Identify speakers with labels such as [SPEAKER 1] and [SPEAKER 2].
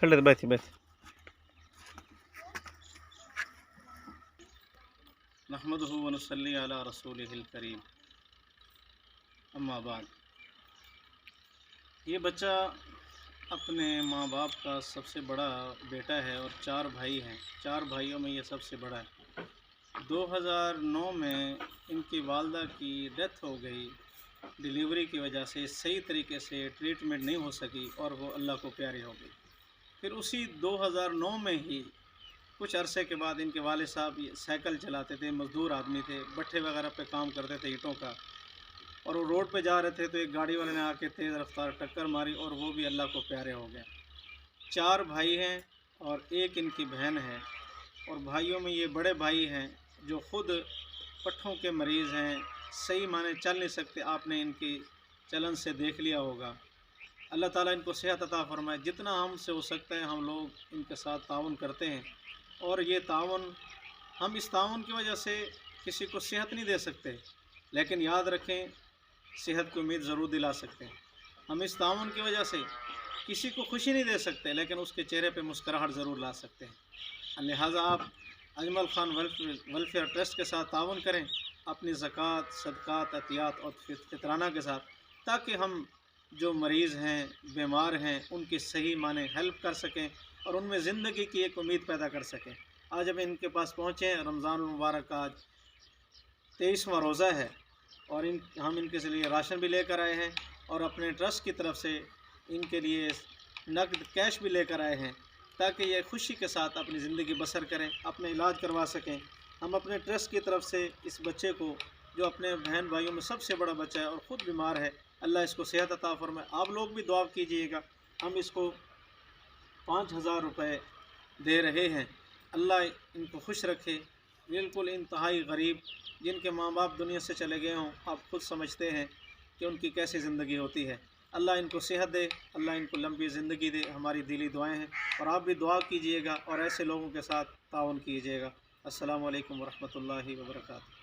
[SPEAKER 1] خلي بيتي بيتي.
[SPEAKER 2] نحمده ونصلي علی رسولہ الکریم، اما بعد۔ یہ بچہ اپنے ماں باپ کا سب سے بڑا بیٹا ہے اور 4 بھائی ہیں، 4 بھائیوں میں یہ سب سے بڑا ہے۔ 2009 میں ان کی والدہ کی ڈیتھ ہو گئی، ڈیلیوری کی وجہ سے صحیح طریقے سے ٹریٹمنٹ نہیں ہو سکی اور وہ اللہ کو پیاری ہو گئی۔ پھر اسی 2009 میں ہی کچھ عرصے کے بعد ان کے والد صاحب سائیکل چلاتے تھے، مزدور آدمی تھے، بٹھے وغیرہ پہ کام کرتے تھے اینٹوں کا، اور وہ روڈ پہ جا رہے تھے تو ایک گاڑی والے نے آ کے تیز رفتار ٹکر ماری اور وہ بھی اللہ کو پیارے ہو گئے۔ 4 بھائی ہیں اور ایک ان کی بہن ہے، اور بھائیوں میں یہ بڑے بھائی ہیں جو خود پٹھوں کے مریض ہیں، صحیح معنی چل نہیں سکتے، آپ نے ان کی چلن سے دیکھ لیا ہوگا۔ اللہ تعالیٰ ان کو صحت عطا فرمائے۔ جتنا ہم سے ہو سکتا ہے ہم لوگ ان کے ساتھ تعاون کرتے ہیں، اور یہ تعاون، ہم اس تعاون کی وجہ سے کسی کو صحت نہیں دے سکتے، لیکن یاد رکھیں صحت کی امید ضرور دلا سکتے ہیں۔ ہم اس تعاون کی وجہ سے کسی کو خوشی نہیں دے سکتے، لیکن اس کے چہرے پہ مسکراہٹ ضرور لا سکتے ہیں۔ لہٰذا آپ اجمل خان ویلفیئر ٹرسٹ کے ساتھ تعاون کریں، اپنی زکوٰۃ، صدقات، عطیات اور فطرانہ کے ساتھ، تاکہ ہم جو مریض ہیں، بیمار ہیں، ان کی صحیح معنی ہیلپ کر سکیں اور ان میں زندگی کی ایک امید پیدا کر سکیں۔ آج ہم ان کے پاس پہنچے ہیں، رمضان المبارک کا آج 23واں روزہ ہے، اور ہم ان کے لیے راشن بھی لے کر آئے ہیں، اور اپنے ٹرسٹ کی طرف سے ان کے لیے نقد کیش بھی لے کر آئے ہیں، تاکہ یہ خوشی کے ساتھ اپنی زندگی بسر کریں، اپنا علاج کروا سکیں۔ ہم اپنے ٹرسٹ کی طرف سے اس بچے کو، جو اپنے بہن بھائیوں میں سب سے بڑا بچہ ہے اور خود بیمار ہے، اللہ اس کو صحت عطا فرمائے۔ آپ لوگ بھی دعا کیجئے گا۔ ہم اس کو 5000 روپے دے رہے ہیں۔ اللہ ان کو خوش رکھے۔ بالکل انتہائی غریب، جن کے ماں باپ دنیا سے چلے گئے ہوں، آپ خود سمجھتے ہیں کہ ان کی کیسی زندگی ہوتی ہے۔ اللہ ان کو صحت دے، اللہ ان کو لمبی زندگی دے، ہماری دلی دعائیں ہیں، اور آپ بھی دعا کیجئے گا اور ایسے لوگوں کے ساتھ تعاون کیجئے گا۔ السلام علیکم ورحمۃ اللہ وبرکاتہ۔